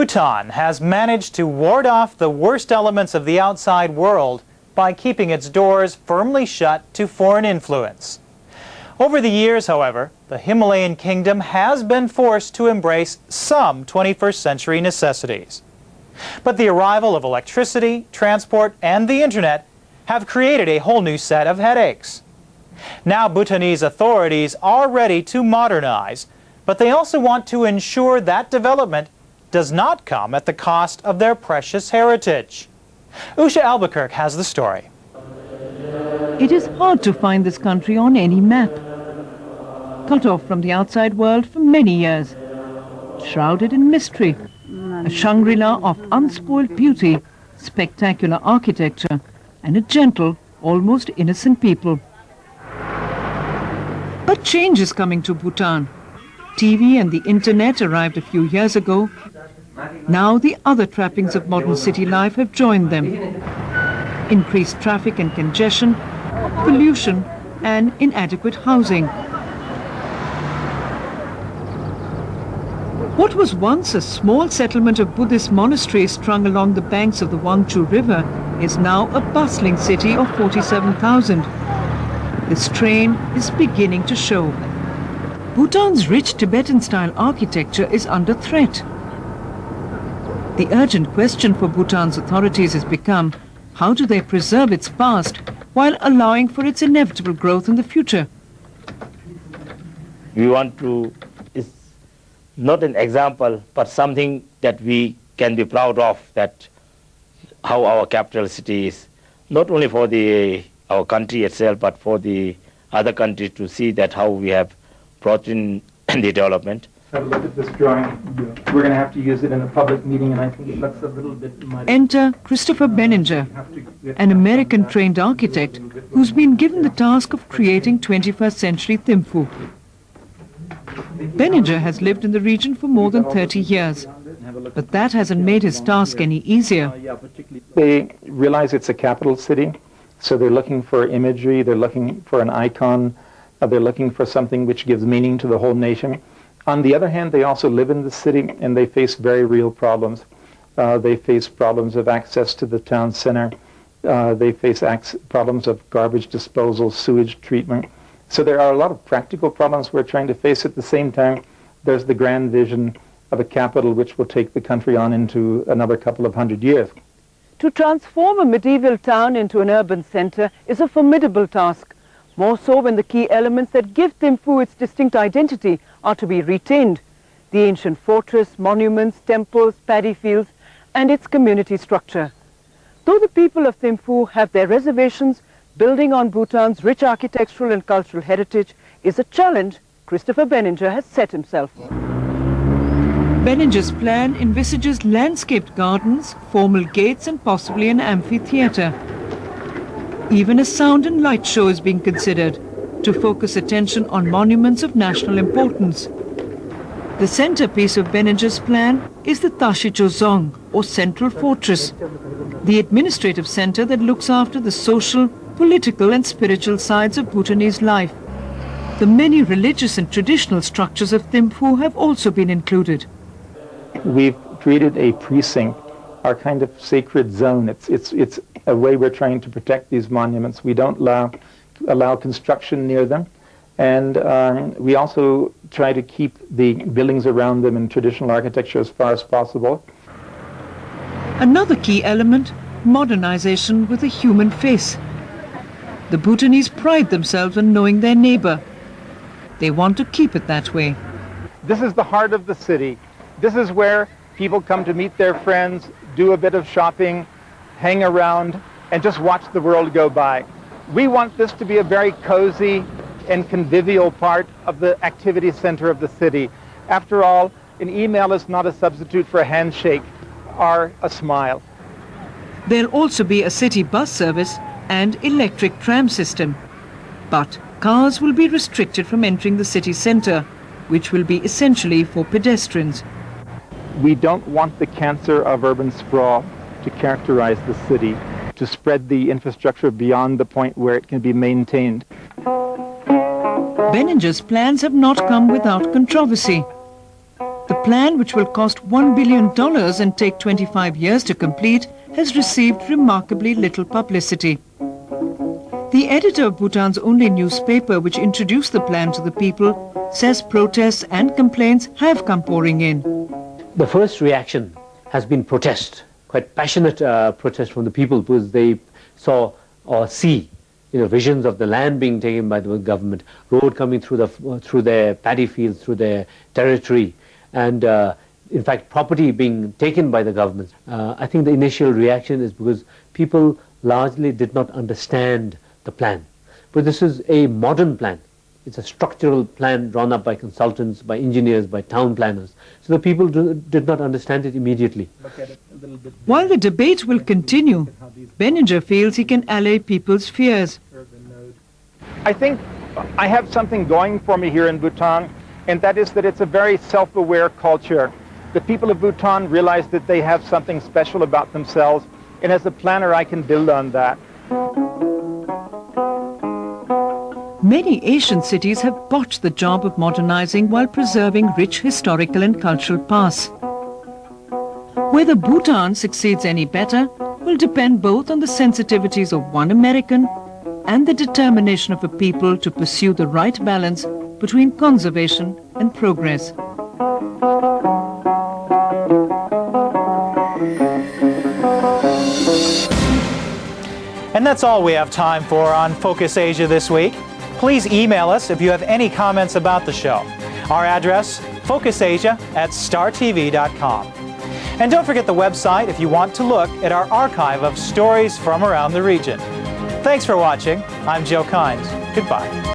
Bhutan has managed to ward off the worst elements of the outside world by keeping its doors firmly shut to foreign influence. Over the years, however, the Himalayan kingdom has been forced to embrace some 21st century necessities. But the arrival of electricity, transport, and the internet have created a whole new set of headaches. Now Bhutanese authorities are ready to modernize, but they also want to ensure that development does not come at the cost of their precious heritage. Usha Albuquerque has the story. It is hard to find this country on any map. Cut off from the outside world for many years, shrouded in mystery, a Shangri-La of unspoiled beauty, spectacular architecture, and a gentle, almost innocent people. But change is coming to Bhutan. TV and the internet arrived a few years ago. Now the other trappings of modern city life have joined them. Increased traffic and congestion, pollution, and inadequate housing. What was once a small settlement of Buddhist monasteries strung along the banks of the Wangchu River is now a bustling city of 47,000. The strain is beginning to show. Bhutan's rich Tibetan-style architecture is under threat. The urgent question for Bhutan's authorities has become, how do they preserve its past while allowing for its inevitable growth in the future? We want to, it's not an example, but something that we can be proud of, that how our capital city is, not only for our country itself, but for the other countries to see that how we have brought in the development. Have a look at this drawing. We're going to have to use it in a public meeting, and I think it looks a little bit muddy. Enter Christopher Benninger, an American-trained architect who's been given the task of creating 21st century Thimphu. Benninger has lived in the region for more than 30 years, but that hasn't made his task any easier. They realize it's a capital city, so they're looking for imagery, they're looking for an icon, they're looking for something which gives meaning to the whole nation. On the other hand, they also live in the city and they face very real problems. They face problems of access to the town center. They face problems of garbage disposal, sewage treatment. So there are a lot of practical problems we're trying to face. At the same time, there's the grand vision of a capital which will take the country on into another couple of 100 years. To transform a medieval town into an urban center is a formidable task, more so when the key elements that give Thimphu its distinct identity are to be retained: the ancient fortress, monuments, temples, paddy fields, and its community structure. Though the people of Thimphu have their reservations, building on Bhutan's rich architectural and cultural heritage is a challenge Christopher Benninger has set himself. Benninger's plan envisages landscaped gardens, formal gates, and possibly an amphitheater. Even a sound and light show is being considered to focus attention on monuments of national importance. The centerpiece of Benninger's plan is the Tashichozong, or Central Fortress, the administrative center that looks after the social, political and spiritual sides of Bhutanese life. The many religious and traditional structures of Thimphu have also been included. We've created a precinct, our kind of sacred zone. It's a way we're trying to protect these monuments. We don't allow construction near them, and we also try to keep the buildings around them in traditional architecture as far as possible. Another key element, modernization with a human face. The Bhutanese pride themselves on knowing their neighbor. They want to keep it that way. This is the heart of the city. This is where people come to meet their friends, do a bit of shopping, hang around, and just watch the world go by. We want this to be a very cozy and convivial part of the activity center of the city. After all, an email is not a substitute for a handshake or a smile. There'll also be a city bus service and electric tram system. But cars will be restricted from entering the city center, which will be essentially for pedestrians. We don't want the cancer of urban sprawl to characterize the city, to spread the infrastructure beyond the point where it can be maintained. Benninger's plans have not come without controversy. The plan, which will cost $1 billion and take 25 years to complete, has received remarkably little publicity. The editor of Bhutan's only newspaper, which introduced the plan to the people, says protests and complaints have come pouring in. The first reaction has been protest, quite passionate protest from the people, because they saw or see visions of the land being taken by the government, road coming through their paddy fields, through their territory, and in fact property being taken by the government. I think the initial reaction is because people largely did not understand the plan. But this is a modern plan. It's a structural plan drawn up by consultants, by engineers, by town planners. So the people did not understand it immediately. While the debate will continue, Benninger feels he can allay people's fears. I think I have something going for me here in Bhutan, and that is that it's a very self-aware culture. The people of Bhutan realize that they have something special about themselves, and as a planner I can build on that. Many Asian cities have botched the job of modernizing while preserving rich historical and cultural pasts. Whether Bhutan succeeds any better will depend both on the sensitivities of one American and the determination of a people to pursue the right balance between conservation and progress. And that's all we have time for on Focus Asia this week. Please email us if you have any comments about the show. Our address, focusasia@startv.com. And don't forget the website if you want to look at our archive of stories from around the region. Thanks for watching. I'm Joe Kynes. Goodbye.